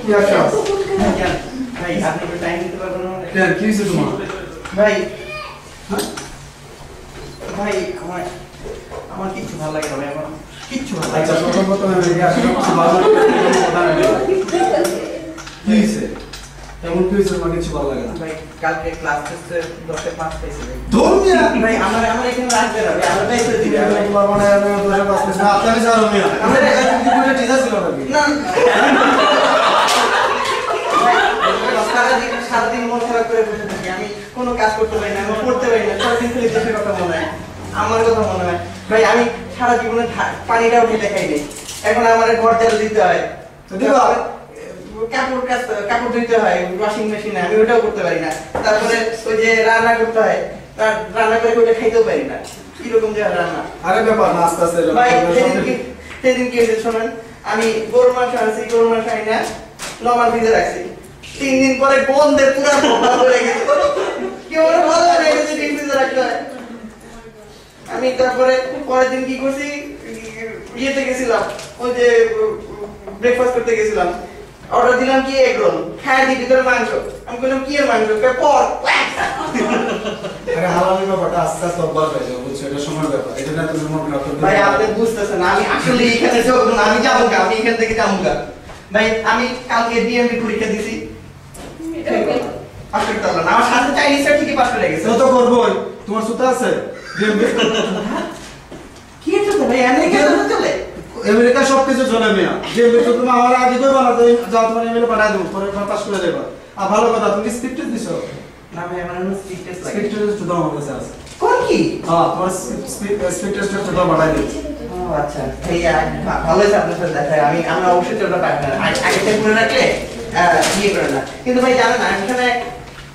কি আকাশ ভাই আপনি একটু টাইম দিতে পারবেন না? কেন কি হইছে তোমার ভাই ভাই আমার আমার কিচ্ছু ভালো লাগে না ভাই, আমার কিচ্ছু ভালো লাগে আচ্ছা না। প্রথম আমি এদিকে আসলে কিছু ভালো লাগে কথা নাই কি হইছে এমন কি হইছে তোমার কিছু ভালো লাগে না ভাই কালকে ক্লাস টেস্টে 10 এ 5 পেয়েছি ভাই। ধর্মিয়া ভাই আমার এখানে রাখবে না ভাই, আমার ভাই করে দিবে আমি ভাই। তোমার মনে হয় আমি দোষে পাচ্ছি না আপনাকে জানো মিয়া আমার দুটো টিচার ছিল নাকি না সারাদিন মন খারাপ করে বসে থাকি, আমি কোনো কাজ করতে পারি না, আমি পড়তে পারি না, সারাদিন খালি দেশের কথা মনে হয়, আমার কথা মনে হয়। ভাই আমি সারা জীবনে পানিটাও ঢেলে খাইনি, এখন আমার ঘর ঝাড়ু দিতে হয়, কাপড় ধুইতে হয় ওয়াশিং মেশিনে, আমি ওটাও করতে পারি না। তারপরে ওই যে রান্না করতে হয়, রান্না করে ওটা খাইতেও পারি না, কিরকম যে রান্না। আরে ব্যাপার না আস্তে আস্তে ভাই সেদিন কি হয়েছে শোনেন, আমি গরুর মাংস আনছি, গরুর মাংস আনি না নরমাল ভিজে রাখছি, 3 দিন পরে গন্ধে পুরো ভোপা করে গেছে, কেউ ভালো হয়ে গেছে, ডিম ভিজে রাখতে হয়। আমি তারপরে পরের দিন কি করছি, ইয়েতে গেছিলাম, ওই যে ব্রেকফাস্ট করতে গেছিলাম, অর্ডার দিলাম কি এগ রোল, খায় দি ভিতরে মাংস, আমি বললাম কি এর মাংস, পর আরে হালালের ব্যাপারটা আস্তে আস্তে অভ্যাস হয়ে যাবে বুঝছো এটা সময়ের ব্যাপার এটা না তুমি মন খারাপ করবে ভাই আপনি বুঝতেছেন না, আমি আসলে এখানে যাব না, আমি যাবো না, আমি এখান থেকে যাবো না ভাই। আমি কালকে ডিএমবি পরীক্ষা দিছি, পাস করতে পারলাম না, আমার সাথে চাইনিজ স্যার ঠিকই পাস করে গেছে। তো করবোই তোমার সুতা আছে কি হচ্ছে ভাই, আমেরিকা তো চলে, আমেরিকা সবকিছু চলে মিয়া যে বেতন তুমি আমার আগে কই বানাতে যাও তোমার ইমেলে পাঠিয়ে দেব পরে পাস করে দেবা। আর ভালো কথা তুমি স্ক্রিপ্ট দিছো না ভাই আমার স্পিড টেস্ট লাগে। স্ক্রিপ্ট টেস্ট তো আমার কাছে আছে কোন কি? হ্যাঁ তোমার স্ক্রিপ্ট টেস্ট তো পাঠিয়ে দেব। ও আচ্ছা ভাই ভালো হয়েছে আপনার সাথে দেখা, আমি অবশ্যই ওটা পাঠাবো, আগে থেকে মনে রাখলে ইয়ে করে না। কিন্তু ভাই জানেন না এখানে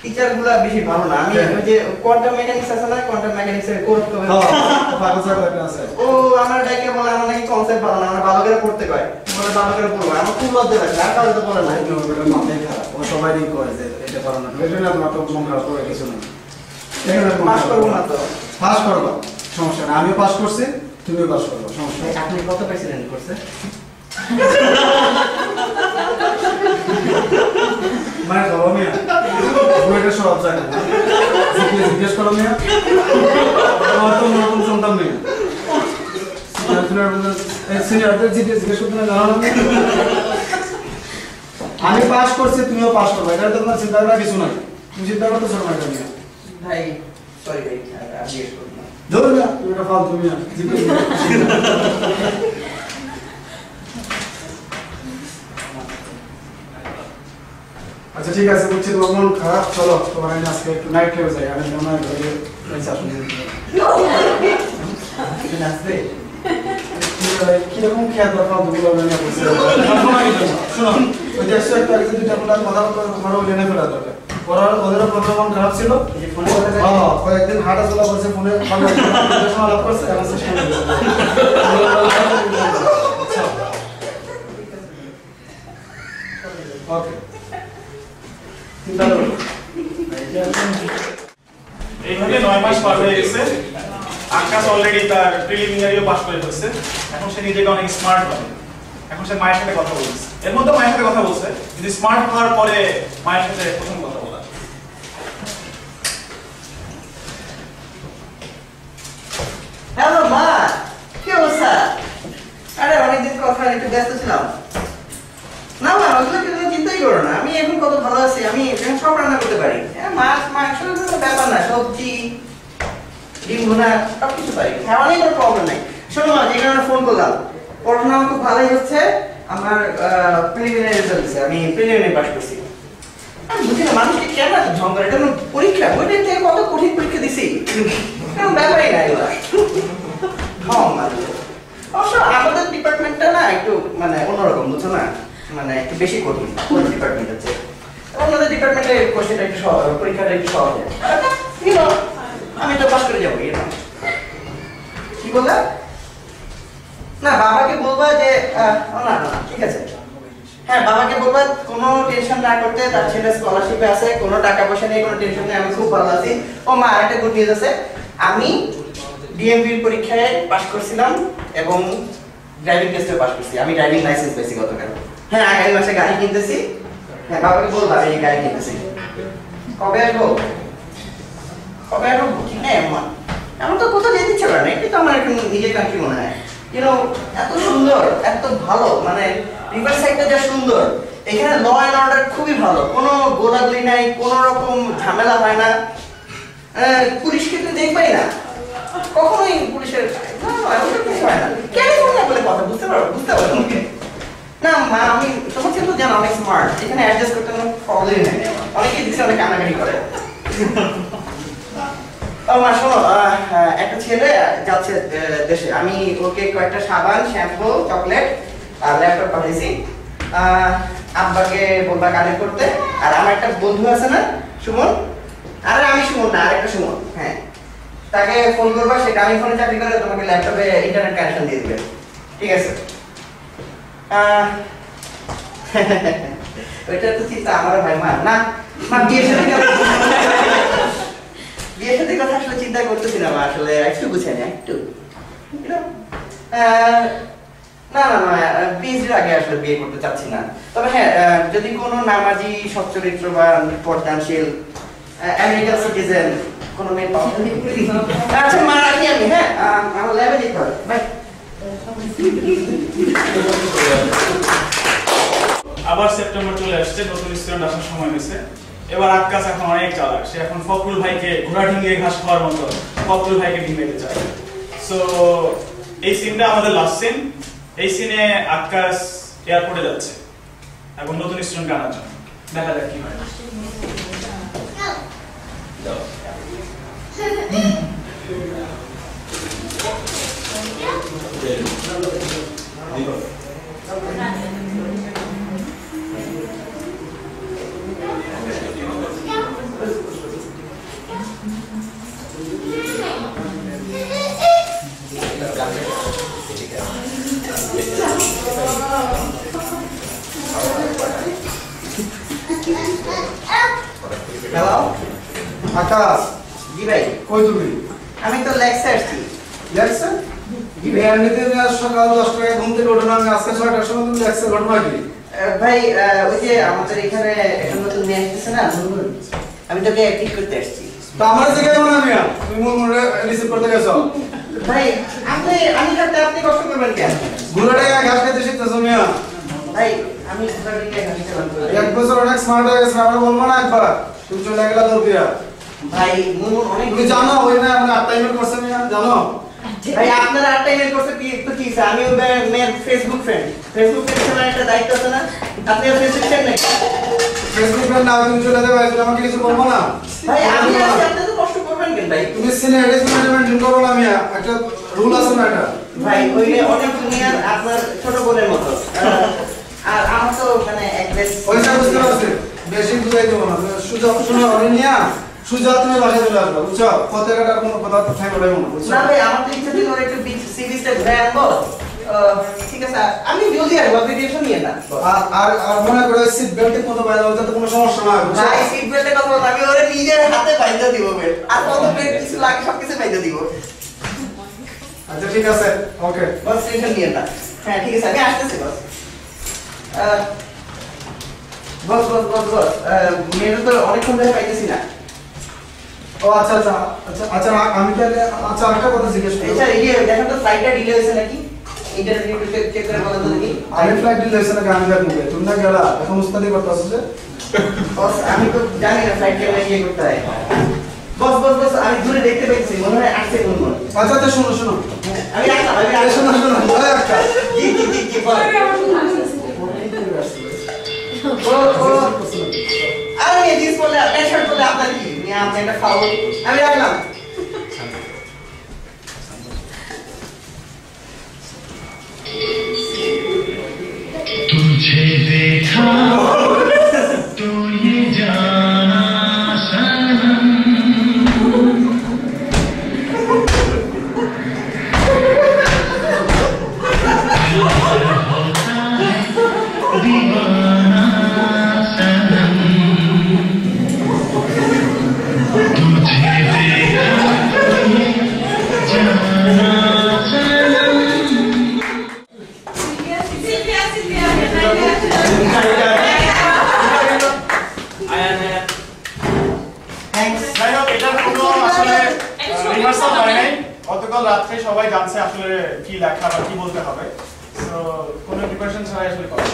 টিচার গুলা বেশি ভালো না, আমি ওই যে কোয়ান্টাম মেকানিক্স আছে না, কোয়ান্টাম মেকানিক্স এর কোর্স তো হ্যাঁ ফাগল একটা আছে ও আমার ডাইকে বলে আমার নাকি কনসেপ্ট ভালো না, আমার ভালো করে পড়তে কয়, বলে ভালো করে পড়বো, আমার খুব লজ্জা লাগে, আর কারো তো বলে না। এটা মাথায় খারাপ ও সবাইই কয় যে এটা পারো না এটা না তোমার তো মন খারাপ করে কিছু না পাস করবো না তো। পাস করবা সমস্যা না আমিও পাস করছি তুমিও পাস করবা সমস্যা ভাই আপনি কত পাইছিলেন করছে? মানে বাবা মিয়া বইটা সব জানে না জিজ্ঞেস করো মিয়া আমার তো নতুন শুনতাম মিয়া সিনিয়রদের জিজ্ঞেস করতে না জানো না আমি পাস করছি তুমিও পাস করবে এটা তো তোমার চিন্তা করার কিছু নাই তুমি চিন্তা করতে চাও না এটা নিয়ে ভাই সরি ভাই আর জিজ্ঞেস করব না। ধরো না তুমি এটা ফালতু মিয়া জিজ্ঞেস করো আচ্ছা ঠিক আছে বুঝছি তোমার মন খারাপ চলো তোমার আমি আজকে একটু নাইট খেয়ে যাই আমি মনে হয় ঘরে পয়সা শুনে কিছু আসবে? কিরকম খেয়াল রাখা দুগুলো মনে করছে শোনো ওই যে একটা আরেকজন দুইটা কথা আমার ওই জেনে ফেলা দরকার ওদের প্রোগ্রাম খারাপ ছিল কয়েকদিন হাঁটা চলা করছে ফোনে আলাপ করছে এখন শেষ করে ওকে এইভাবে 9 মাস পার হয়ে গেছে, আকাশ অলরেডি তার প্রিলিমিনারিও পাস করে ফেলছে, এখন সে নিজেকে অনেক স্মার্ট ভাবে, এখন সে মায়ের সাথে কথা বলছে, এর মধ্যে মায়ের সাথে কথা বলছে, কিন্তু স্মার্ট হওয়ার পরে মায়ের সাথে প্রথম কথা বলা। হ্যালো মা, কি অবস্থা? আরে অনেকদিন কথা একটু ব্যস্ত ছিলাম। না মা ওগুলো কিন্তু চিন্তাই করো না, আমি এখন কত ভালো আছি, আমি এখন সব রান্না করতে পারি, মাছ মাংস কোনো ব্যাপার না, সবজি ডিম ভুনা সব কিছু পারি, খাওয়া নিয়ে কোনো প্রবলেম নাই। শোনো মা, যে কারণে ফোন করলাম, পড়াশোনা আমার খুব ভালোই হচ্ছে, আমার প্রিলিমিনারি রেজাল্ট দিচ্ছে, আমি প্রিলিমিনারি পাস করছি। আমি বুঝি না মানুষকে কেন এত ঢং করে, এটা কোনো পরীক্ষা, ওইটার থেকে কত কঠিন পরীক্ষা দিছি, কোনো ব্যাপারই না এগুলো ঢং মানুষ। অবশ্য আমাদের ডিপার্টমেন্টটা না একটু মানে অন্যরকম, বুঝছো না, মানে একটু বেশি কঠিন কোন ডিপার্টমেন্ট আছে, অন্যদের ডিপার্টমেন্টে কোশ্চেনটা একটু সহজ, পরীক্ষাটা একটু সহজ, আমি তো পাস করে যাবো। কি বললা? না বাবাকে বলবা যে না না ঠিক আছে, হ্যাঁ বাবাকে বলবা কোনো টেনশন না করতে, তার ছেলে স্কলারশিপে আছে, কোনো টাকা পয়সা নিয়ে কোনো টেনশন নেই, আমি খুব ভালো আছি। ও মা একটা গুড নিউজ আছে, আমি ডিএমবির পরীক্ষায় পাস করছিলাম এবং ড্রাইভিং টেস্টে পাস করছি, আমি ড্রাইভিং লাইসেন্স পেয়েছি গতকাল। হ্যাঁ আগামী মাসে গাড়ি কিনতেছি। হ্যাঁ বাবাকে বলবো আমি গাড়ি কিনতেছি। কবে আসবো? কবে আসবো ঠিক নেই আমার। আমার তো কোথাও যেতে ইচ্ছে করে না, একটু তো আমার এখন নিজের কান্ট্রি মনে হয়। এত সুন্দর, এত ভালো, মানে রিভার সাইডটা যা সুন্দর, এখানে ল অ্যান্ড অর্ডার খুবই ভালো, কোনো গোলাগুলি নাই, কোনো রকম ঝামেলা হয় না। পুলিশকে তো দেখবাই না, কখনোই পুলিশের কিছু হয় না। ক্যালিফোর্নিয়া বলে কথা বুঝতে পারো তোমাকে না মা, আমি তোমার কিন্তু জানো অনেক স্মার্ট, এখানে অ্যাডজাস্ট করতে কোনো প্রবলেম নেই। অনেকেই দিচ্ছে অনেক কান্নাকাটি করে। ও মা শোনো, একটা ছেলে যাচ্ছে দেশে, আমি ওকে কয়েকটা সাবান, শ্যাম্পু, চকলেট আর ল্যাপটপ পাঠিয়েছি। আব্বাকে বলবা কালেক্ট করতে। আর আমার একটা বন্ধু আছে না সুমন, আরে আমি সুমন না, আরেকটা সুমন, হ্যাঁ তাকে ফোন করবা, সে দামি ফোনে চাকরি করে, তোমাকে ল্যাপটপে ইন্টারনেট কানেকশন দিয়ে দিবে, ঠিক আছে? ওইটা তো চিন্তা আমার ভাই মা না, মা বিয়ের সাথে বিয়ের সাথে কথা আসলে চিন্তা করতেছি না মা, আসলে একটু বুঝাই না একটু না না না, বিয়ের আগে আসলে বিয়ে করতে চাচ্ছি না। তবে হ্যাঁ, যদি কোনো নামাজি, সচ্চরিত্র বা পর্দানশীল আমেরিকান সিটিজেন কোনো মেয়ে পাওয়া যায়। আচ্ছা মা রাখি আমি, হ্যাঁ আমার ল্যাবে যেতে হবে, বাই। আবার সেপ্টেম্বর চলে আসছে, নতুন স্টুডেন্ট আসার সময় হয়েছে। এবার আকাশ এখন অনেক চালাক, সে এখন ফখরুল ভাইকে ঘোড়া ডিঙিয়ে ঘাস খাওয়ার মতো ফখরুল ভাইকে ডিঙাইতে চায়। সো এই সিনটা আমাদের লাস্ট সিন। এই সিনে আকাশ এয়ারপোর্টে যাচ্ছে এবং নতুন স্টুডেন্ট আনার জন্য। দেখা যাক কি হয়। হ্যালো আকাশ, জি ভাই। কই তুমি? আমি তো লেক্সে আসছি। লেক্সে? এমনিতে সকাল 10 টাকায় ঘুম থেকে ওঠো না, আমি আজকে 6টার সময় তুমি লেক্সে ঘটনা কি? ভাই ওই যে আমাদের এখানে একটা নতুন মেয়ে আসতেছে না, মুনমুন, আমি তোকে ঠিক করতে আসছি। তো আমার জায়গায় মনে আমি তুমি মুনমুনে রিসিভ করতে গেছো। ভাই আমি থাকতে আপনি কষ্ট করবেন কেন? ঘুরাটা ঘাস খাইতে শিখতেছো মিয়া। ভাই আমি ঘোড়াটিকে ঘাস খেলাম। 1 বছর অনেক স্মার্ট হয়ে গেছে, আমরা বলবো না একবার তুমি চলে গেলা দৌড় দিয়া। ভাই মুনমুন অনেক, তুমি জানো ওই না আমরা 8 টাইমের করছে মিয়া, জানো? ভাই আপনারা 8 টাইমের করতে কি একটু কি আমি ওই মেয়ের ফেসবুক ফ্রেন্ড চালানোর একটা দায়িত্ব আছে না? আপনি ফেসবুক ফ্রেন্ড নাকি? ফেসবুক ফ্রেন্ড না, তুমি চলে যাবে, আমাকে কিছু বলবো না। ভাই আমি আছি, আপনি তো কষ্ট করবেন কেন ভাই? তুমি সিনিয়র ম্যানেজমেন্ট করো না মিয়া, একটা রুল আছে না এটা। ভাই ওই অনেক জুনিয়র, আপনার ছোট বোনের মতো। আর আমার তো মানে একবেশ পয়সা বুঝতে পারছি, বেশি বুঝাই দেবো না। সুজা শুনে অনেক নিয়া সুজা তুমি বাসায় চলে আসবে, বুঝছো? পতাকাটার কোনো কথা থাই বলে না, বুঝছো? না ভাই আমার তো ইচ্ছা ছিল ওর একটু সি বিচটা ঘুরে আনবো। ঠিক আছে আমি জলদি আসবো, আপনি টেনশন নিয়ে না। আর আর মনে করে সিট বেল্টের মতো বাইরে যাতে কোনো সমস্যা না হয়, বুঝছো? ভাই সিট বেল্টের কথা বলতে আমি ওরে নিজের হাতে বাইন্ধা দিব বেল্ট, আর কত বেল্ট কিছু লাগে সব কিছু বাইন্ধা দিব। আচ্ছা ঠিক আছে, ওকে। বস টেনশন নিয়ে না। হ্যাঁ ঠিক আছে আমি আসতেছি বস। বস বস বস বস মেয়েটা তো অনেকক্ষণ ধরে পাইতেছি না। ও আচ্ছা আচ্ছা আচ্ছা আচ্ছা, আমি তাহলে আচ্ছা একটা কথা জিজ্ঞেস করি। আচ্ছা এই দেখেন তো ফ্লাইটটা ডিলে হয়েছে নাকি? ইন্টারনেট চেক করে বলেন তো দেখি। আমি ফ্লাইট ডিলে হয়েছে নাকি আমি জানি না, তুমি না গেলা এখন উস্তাদি করতেছো যে। বস আমি তো জানি না ফ্লাইট কেমন ইয়ে করতে হয়। বস বস বস আমি দূরে দেখতে পেয়েছি, মনে হয় আসছে কোন কোন। আচ্ছা আচ্ছা শোনো শোনো, আমি রাখলাম, আমি এই শোনো শোনো, ওই একটা জি জি জি জি বল। ও ও আমি এই জিনিস বলে প্যান্ট শার্ট বলে আপনার কি? আপনি একটা ফাউল, আমি রাখলাম। तुझे देखा तो ये जाना सनम, होता है दीवाना सनम, तुझे देखा तो ये जाना सनम। থ্যাঙ্কস যাই হোক এটার কোনো আসলে রিহার্সাল হয় নাই গতকাল রাত্রে সবাই জানছে আসলে কি লেখা বা কি বলতে হবে সো কোনো প্রিপারেশন ছাড়াই আসলে করা